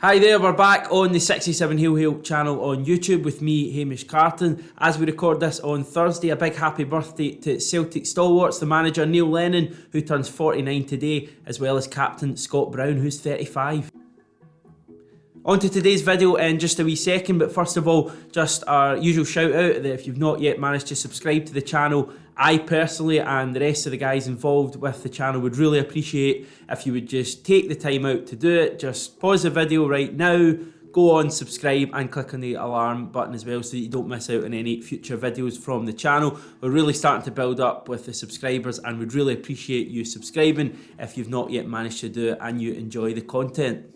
Hi there, we're back on the 67 Heel Hail channel on YouTube with me, Hamish. As we record this on Thursday, a big happy birthday to Celtic stalwarts, the manager Neil Lennon, who turns 49 today, as well as captain Scott Brown, who's 35. On to today's video in just a wee second, but first of all, just our usual shout out that if you've not yet managed to subscribe to the channel, I personally and the rest of the guys involved with the channel would really appreciate if you would just take the time out to do it. Just pause the video right now, go on, subscribe and click on the alarm button as well so that you don't miss out on any future videos from the channel. We're really starting to build up with the subscribers and would really appreciate you subscribing if you've not yet managed to do it and you enjoy the content.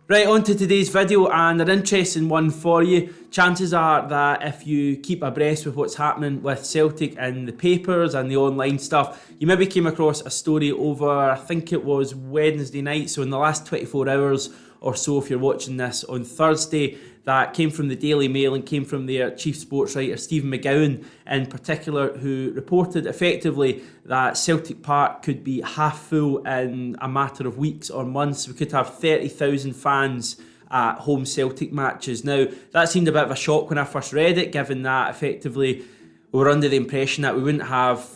Right, on to today's video, and an interesting one for you. Chances are that if you keep abreast with what's happening with Celtic in the papers and the online stuff, you maybe came across a story over, I think it was Wednesday night, so in the last 24 hours or so if you're watching this on Thursday, that came from the Daily Mail and came from their chief sports writer Stephen McGowan in particular, who reported effectively that Celtic Park could be half full in a matter of weeks or months. We could have 30,000 fans at home Celtic matches. Now, that seemed a bit of a shock when I first read it, given that effectively we were under the impression that we wouldn't have,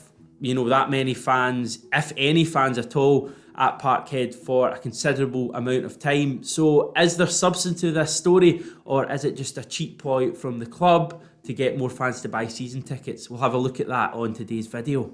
that many fans, if any fans at all, at Parkhead for a considerable amount of time. So is there substance to this story, or is it just a cheap ploy from the club to get more fans to buy season tickets? We'll have a look at that on today's video.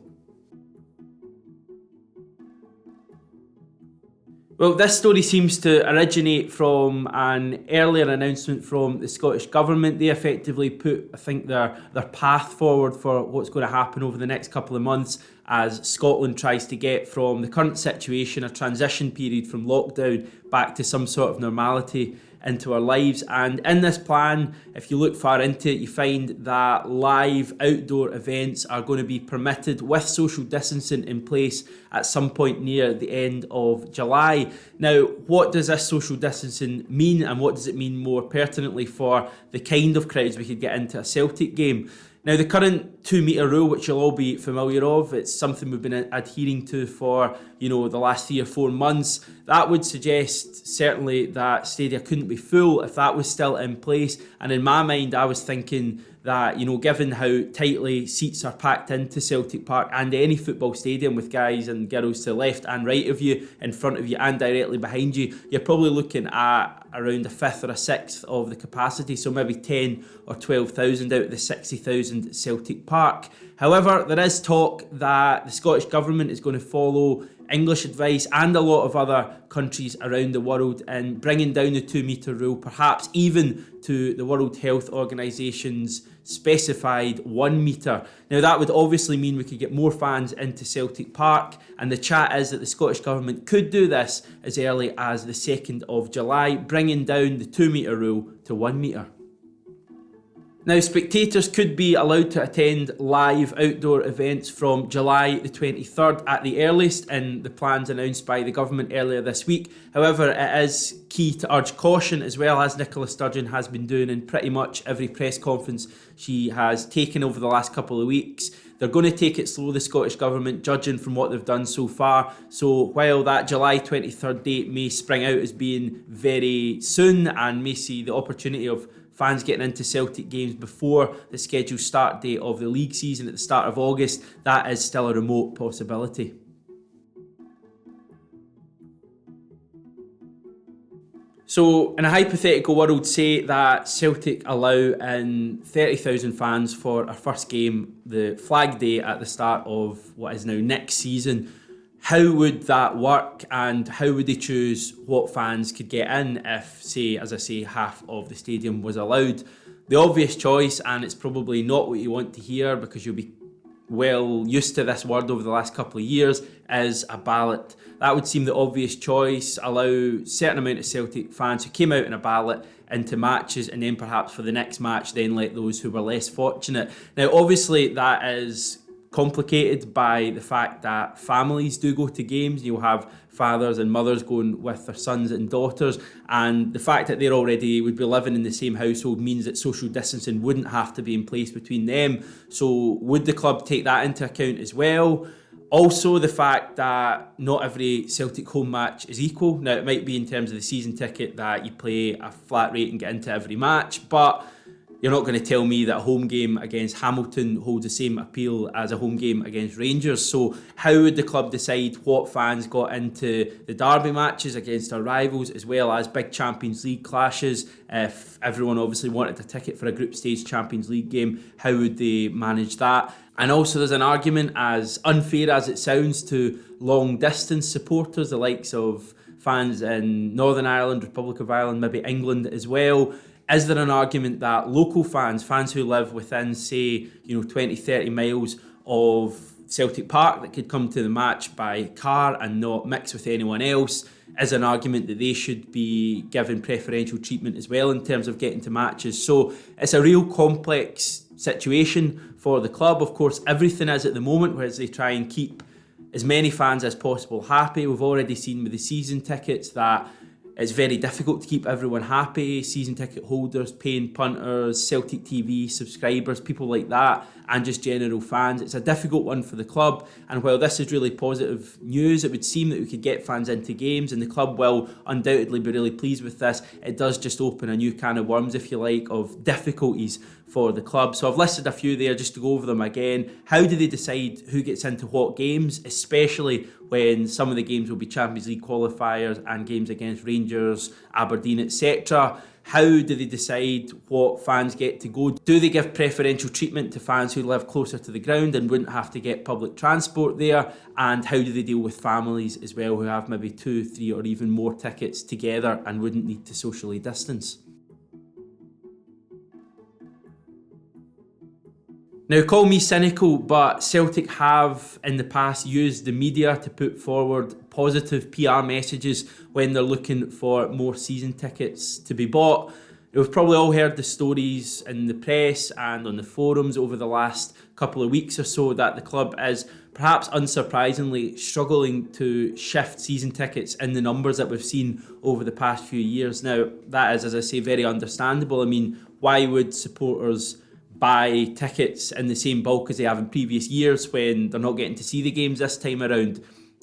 Well, this story seems to originate from an earlier announcement from the Scottish Government. They effectively put, I think, their path forward for what's going to happen over the next couple of months as Scotland tries to get from the current situation, a transition period from lockdown, back to some sort of normality into our lives. And in this plan, if you look far into it, you find that live outdoor events are going to be permitted with social distancing in place at some point near the end of July. Now, what does this social distancing mean, and what does it mean more pertinently for the kind of crowds we could get into a Celtic game? Now, the current 2 metre rule, which you'll all be familiar of, it's something we've been adhering to for, the last 3 or 4 months. That would suggest certainly that stadia couldn't be full if that was still in place. And in my mind, I was thinking that, given how tightly seats are packed into Celtic Park and any football stadium with guys and girls to the left and right of you, in front of you and directly behind you, you're probably looking at around a fifth or a sixth of the capacity, so maybe 10 or 12,000 out of the 60,000 at Celtic Park. However, there is talk that the Scottish Government is going to follow English advice and a lot of other countries around the world in bringing down the 2 metre rule, perhaps even to the World Health Organisation's specified 1 metre. Now, that would obviously mean we could get more fans into Celtic Park, and the chat is that the Scottish Government could do this as early as the 2nd of July, bringing down the 2 metre rule to 1 metre. Now, spectators could be allowed to attend live outdoor events from July the 23rd at the earliest in the plans announced by the government earlier this week. However, it is key to urge caution, as well as Nicola Sturgeon has been doing in pretty much every press conference she has taken over the last couple of weeks. They're going to take it slow, the Scottish Government, judging from what they've done so far. So while that July 23rd date may spring out as being very soon and may see the opportunity of fans getting into Celtic games before the scheduled start date of the league season at the start of August, that is still a remote possibility. So in a hypothetical world, say that Celtic allow in 30,000 fans for our first game, the flag day at the start of what is now next season. How would that work, and how would they choose what fans could get in if, say, as I say, half of the stadium was allowed? The obvious choice, and it's probably not what you want to hear because you'll be well used to this word over the last couple of years, is a ballot. That would seem the obvious choice. Allow a certain amount of Celtic fans who came out in a ballot into matches, and then perhaps for the next match then let those who were less fortunate. Now, obviously that is complicated by the fact that families do go to games. You'll have fathers and mothers going with their sons and daughters, and the fact that they already would be living in the same household means that social distancing wouldn't have to be in place between them. So would the club take that into account as well? Also, the fact that not every Celtic home match is equal. Now, it might be in terms of the season ticket that you play a flat rate and get into every match, but you're not going to tell me that a home game against Hamilton holds the same appeal as a home game against Rangers. So how would the club decide what fans got into the derby matches against our rivals, as well as big Champions League clashes? If everyone obviously wanted a ticket for a group stage Champions League game, how would they manage that? And also there's an argument, as unfair as it sounds to long distance supporters, the likes of fans in Northern Ireland, Republic of Ireland, maybe England as well. Is there an argument that local fans who live within, say, 20, 30 miles of Celtic Park, that could come to the match by car and not mix with anyone else, is an argument that they should be given preferential treatment as well in terms of getting to matches? So it's a real complex situation for the club. Of course, everything is at the moment, whereas they try and keep as many fans as possible happy. We've already seen with the season tickets that it's very difficult to keep everyone happy. Season ticket holders, paying punters, Celtic TV subscribers, people like that, and just general fans. It's a difficult one for the club. And while this is really positive news, it would seem that we could get fans into games, and the club will undoubtedly be really pleased with this. It does just open a new can of worms, if you like, of difficulties for the club. So I've listed a few there just to go over them again. How do they decide who gets into what games, especially when some of the games will be Champions League qualifiers and games against Rangers, Aberdeen, etc.? How do they decide what fans get to go? Do they give preferential treatment to fans who live closer to the ground and wouldn't have to get public transport there? And how do they deal with families as well who have maybe 2, 3 or even more tickets together and wouldn't need to socially distance? Now, call me cynical, but Celtic have in the past used the media to put forward positive PR messages when they're looking for more season tickets to be bought. We've probably all heard the stories in the press and on the forums over the last couple of weeks or so that the club is, perhaps unsurprisingly, struggling to shift season tickets in the numbers that we've seen over the past few years. Now, that is, as I say, very understandable. I mean, why would supporters buy tickets in the same bulk as they have in previous years when they're not getting to see the games this time around?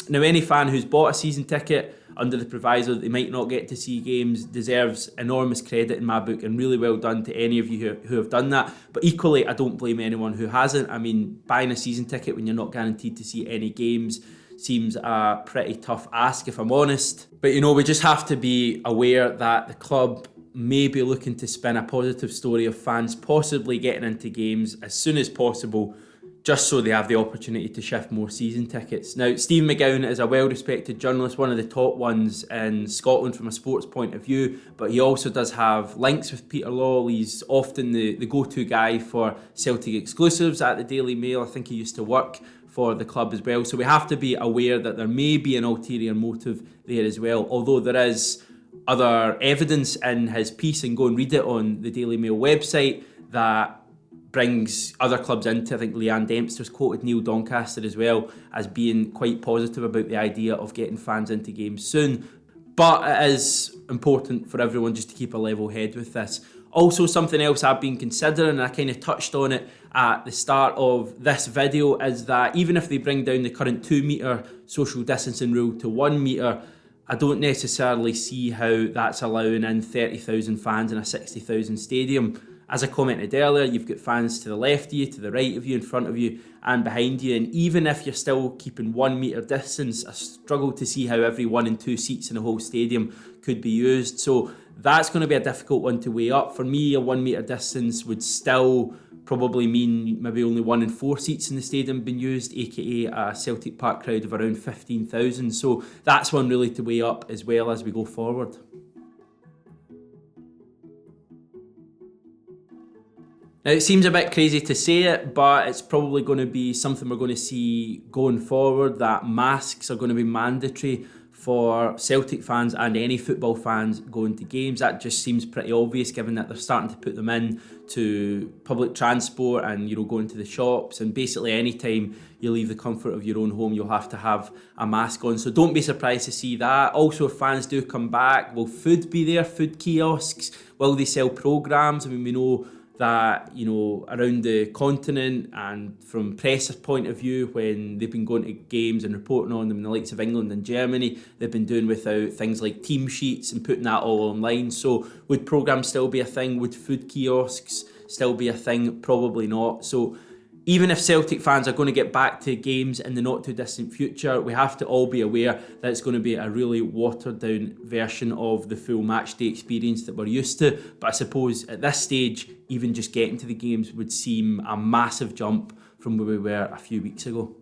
Now, any fan who's bought a season ticket under the proviso that they might not get to see games deserves enormous credit in my book, and really well done to any of you who have done that. But equally, I don't blame anyone who hasn't. I mean, buying a season ticket when you're not guaranteed to see any games seems a pretty tough ask, if I'm honest. But, we just have to be aware that the club may be looking to spin a positive story of fans possibly getting into games as soon as possible, just so they have the opportunity to shift more season tickets. Now, Steve McGowan is a well-respected journalist, one of the top ones in Scotland from a sports point of view, but he also does have links with Peter Lawwell. He's often the go-to guy for Celtic exclusives at the Daily Mail. I think he used to work for the club as well. So we have to be aware that there may be an ulterior motive there as well, although there is other evidence in his piece, and go and read it on the Daily Mail website, that brings other clubs into. I think Leanne Dempster's quoted Neil Doncaster as well as being quite positive about the idea of getting fans into games soon. But it is important for everyone just to keep a level head with this. Also, something else I've been considering, and I kind of touched on it at the start of this video, is that even if they bring down the current 2 metre social distancing rule to 1 metre, I don't necessarily see how that's allowing in 30,000 fans in a 60,000 stadium. As I commented earlier, you've got fans to the left of you, to the right of you, in front of you and behind you. And even if you're still keeping 1 metre distance, I struggle to see how every 1 and 2 seats in the whole stadium could be used. So that's going to be a difficult one to weigh up. For me, a 1 metre distance would still probably mean maybe only 1 in 4 seats in the stadium being used, aka a Celtic Park crowd of around 15,000. So that's one really to weigh up as well as we go forward. Now, it seems a bit crazy to say it, but it's probably going to be something we're going to see going forward, that masks are going to be mandatory for Celtic fans and any football fans going to games. That just seems pretty obvious, given that they're starting to put them in to public transport and, going to the shops, and basically any time you leave the comfort of your own home, you'll have to have a mask on. So don't be surprised to see that. Also, if fans do come back, will food be there? Food kiosks? Will they sell programmes? I mean, we know that, you know, around the continent and from press point of view, when they've been going to games and reporting on them in the likes of England and Germany, they've been doing without things like team sheets and putting that all online. So would programmes still be a thing? Would food kiosks still be a thing? Probably not. So even if Celtic fans are going to get back to games in the not too distant future, we have to all be aware that it's going to be a really watered down version of the full match day experience that we're used to. But I suppose at this stage, even just getting to the games would seem a massive jump from where we were a few weeks ago.